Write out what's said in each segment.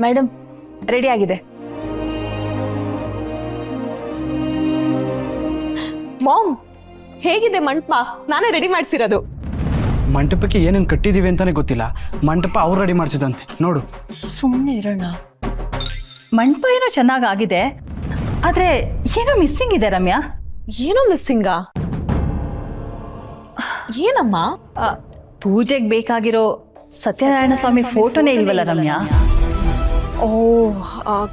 Madam ready ಆಗಿದೆ. Ma'am ಹೇಗಿದೆ ಮಂಟಪ? ನಾನೇ ರೆಡಿ ಮಾಡಿಸಿರೋದು. ಮಂಟಪಕ್ಕೆ ಏನೇನು ಕಟ್ಟಿದೀವಿ ಅಂತಾನೆ ಗೊತ್ತಿಲ್ಲ. ಮಂಟಪ ಅವ್ರು ರೆಡಿ ಮಾಡಿಸಿದಂತೆ ನೋಡು. ಸುಮ್ಮನೆ ಇರೋಣ. ಮಂಟಪ ಏನೋ ಚೆನ್ನಾಗಾಗಿದೆ, ಆದರೆ ಏನೋ ಮಿಸ್ಸಿಂಗ್ ಇದೆ ರಮ್ಯಾ. ಏನೋ ಮಿಸ್ಸಿಂಗಾ? ಏನಮ್ಮ? ಪೂಜೆಗೆ ಬೇಕಾಗಿರೋ ಸತ್ಯನಾರಾಯಣ ಸ್ವಾಮಿ ಫೋಟೋನೇ ಇಲ್ವಲ್ಲ ರಮ್ಯಾ? ಓ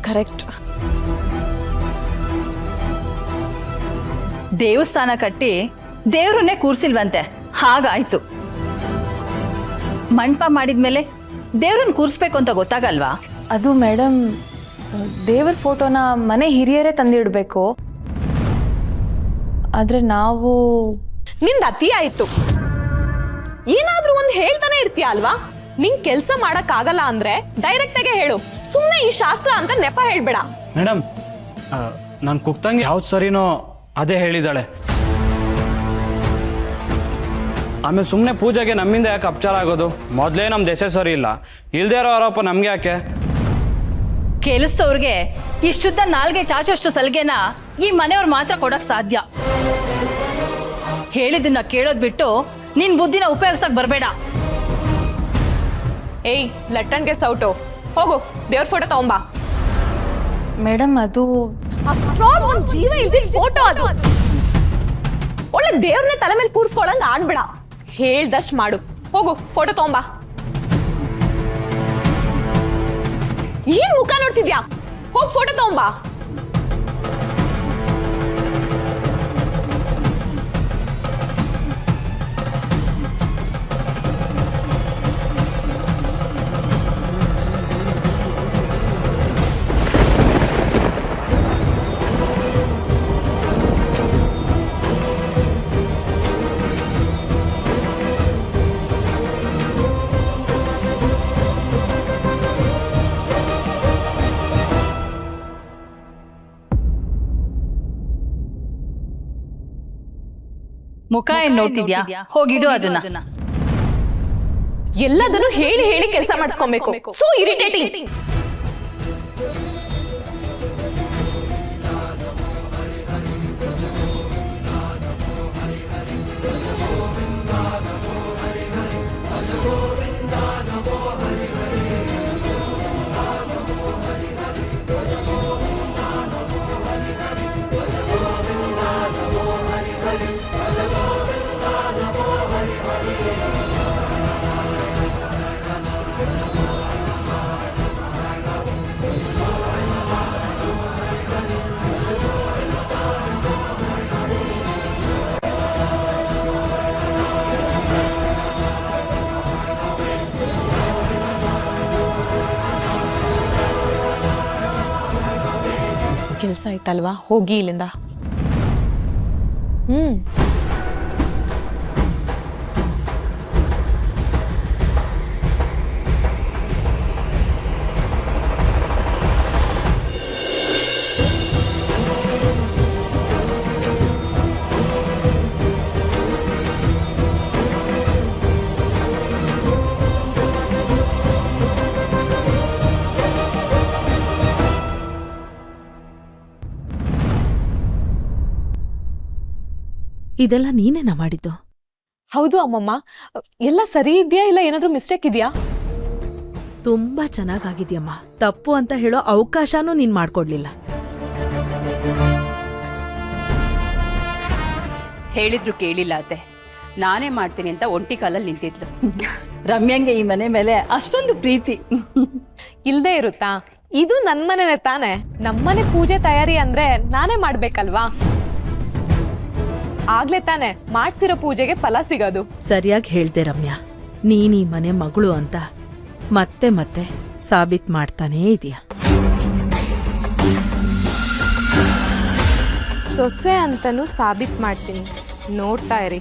ಕರೆಕ್ಟ್. ದೇವಸ್ಥಾನ ಕಟ್ಟಿ ದೇವ್ರನ್ನೇ ಕೂರ್ಸಿಲ್ವಂತೆ, ಹಾಗಾಯ್ತು. ಮಂಟಪ ಮಾಡಿದ್ಮೇಲೆ ದೇವ್ರನ್ನ ಕೂರಿಸ್ಬೇಕು ಅಂತ ಗೊತ್ತಾಗಲ್ವಾ? ಅದು ಮೇಡಮ್, ದೇವರ ಫೋಟೋನ ಮನೆ ಹಿರಿಯರೇ ತಂದಿಡಬೇಕು. ಆದರೆ ನಾವು ನಿಂದ ಅತಿ ಆಯ್ತು. ಏನಾದ್ರೂ ಒಂದು ಹೇಳ್ತಾನೆ ಇರ್ತೀಯ ಅಲ್ವಾ? ನಿಂಗೆ ಕೆಲಸ ಮಾಡಕ್ ಆಗಲ್ಲ ಅಂದ್ರೆ ಡೈರೆಕ್ಟ್ ಆಗಿ ಹೇಳು. ಸುಮ್ಮನೆ ಈ ಶಾಸ್ತ್ರ ಅಂತ ನೆಪ ಹೇಳ್ಬೇಡ. ಮೇಡಮ್, ನಾನು ಕುಕ್ತಂಗೆ ಯಾವ್ದು ಸರಿನೋ ಅದೇ ಹೇಳಿದಾಳೆ. ಆಮೇಲೆ ಸುಮ್ಮನೆ ಪೂಜೆಗೆ ನಮ್ಮಿಂದ ಯಾಕೆ ಅಪಚಾರ ಆಗೋದು? ಮೊದಲೇ ನಮ್ಮ ದೆಸೆ ಸರಿ ಇಲ್ಲ, ಇಲ್ದೇ ಇರೋ ಆರೋಪ ನಮ್ಗೆ ಯಾಕೆ? ಕೆಲಸದವ್ರಿಗೆ ಇಷ್ಟುದ್ದ ನಾಲ್ಗೆ ಚಾಚೋಷ್ಟು ಸಲಿಗೆನ ಈ ಮನೆಯವ್ರು ಮಾತ್ರ ಕೊಡಕ್ ಸಾಧ್ಯ. ಹೇಳಿದ್ದನ್ನ ಕೇಳೋದ್ ಬಿಟ್ಟು ನಿನ್ ಬುದ್ಧಿನ ಉಪಯೋಗಿಸಕ್ ಬರಬೇಡ. ಏಯ್ ಲಟ್ಟಣ್ಗೆ ಸೌಟು, ಹೋಗು ದೇವ್ರ ಫೋಟೋ ತಗೊಂಬಾ. ಮೇಡಮ್ ಅದು ಒಂದ್ ಜೀವ ಇಲ್ದಿದ್ ಫೋಟೋ ಅದು. ಒಳ್ಳೆ ದೇವ್ರನ್ನೇ ತಲೆ ಮೇಲೆ ಕೂರ್ಸ್ಕೊಳಂಗ ಆಡ್ಬೇಡ. ಹೇಳ್ದಷ್ಟ್ ಮಾಡು. ಹೋಗು ಫೋಟೋ ತಗೊಂಬಾ. ಏನ್ ಮುಖ ನೋಡ್ತಿದ್ಯಾ? ಹೋಗ್ ಫೋಟೋ ತಗೊಂಬಾ. ಮುಖ ಏನ್ ನೋಡ್ತಿದ್ಯಾ? ಹೋಗಿಡು ಅದನ್ನ. ಎಲ್ಲದನ್ನು ಹೇಳಿ ಹೇಳಿ ಕೆಲಸ ಮಾಡಿಸ್ಕೊಬೇಕು. So irritating. ಕೆಲಸ ಆಯ್ತಲ್ವಾ, ಹೋಗಿ ಇಲ್ಲಿಂದ. ಇದೆಲ್ಲ ನೀನೇನಾ ಮಾಡಿದ್ದು? ಹೌದು ಅಮ್ಮಮ್ಮ. ಎಲ್ಲ ಸರಿ ಇದೆಯಾ ಇಲ್ಲ ಏನಾದ್ರೂ ಮಿಸ್ಟೇಕ್ ಇದೆಯಾ? ತುಂಬಾ ಚೆನ್ನಾಗಾಗಿದ್ಯಮ್ಮ. ತಪ್ಪು ಅಂತ ಹೇಳೋ ಅವಕಾಶನೂ ನೀನ್ ಮಾಡ್ಕೊಡ್ಲಿಲ್ಲ. ಹೇಳಿದ್ರು ಕೇಳಿಲ್ಲ ಅತ್ತೆ. ನಾನೇ ಮಾಡ್ತೀನಿ ಅಂತ ಒಂಟಿ ಕಾಲಲ್ಲಿ ನಿಂತಿದ್ಲು. ರಮ್ಯಂಗೆ ಈ ಮನೆ ಮೇಲೆ ಅಷ್ಟೊಂದು ಪ್ರೀತಿ ಇಲ್ದೇ ಇರುತ್ತಾ? ಇದು ನನ್ ಮನೆನೇ ತಾನೆ. ನಮ್ಮನೆ ಪೂಜೆ ತಯಾರಿ ಅಂದ್ರೆ ನಾನೇ ಮಾಡ್ಬೇಕಲ್ವಾ? ಆಗ್ಲೇ ತಾನೆ ಮಾಡ್ಸಿರೋ ಪೂಜೆಗೆ ಫಲ ಸಿಗೋದು. ಸರಿಯಾಗಿ ಹೇಳ್ದೆ ರಮ್ಯಾ. ನೀನ್ ಈ ಮನೆ ಮಗಳು ಅಂತ ಮತ್ತೆ ಮತ್ತೆ ಸಾಬೀತ್ ಮಾಡ್ತಾನೇ ಇದೀಯ. ಸೊಸೆ ಅಂತನೂ ಸಾಬೀತ್ ಮಾಡ್ತೀನಿ, ನೋಡ್ತಾ ಇರಿ.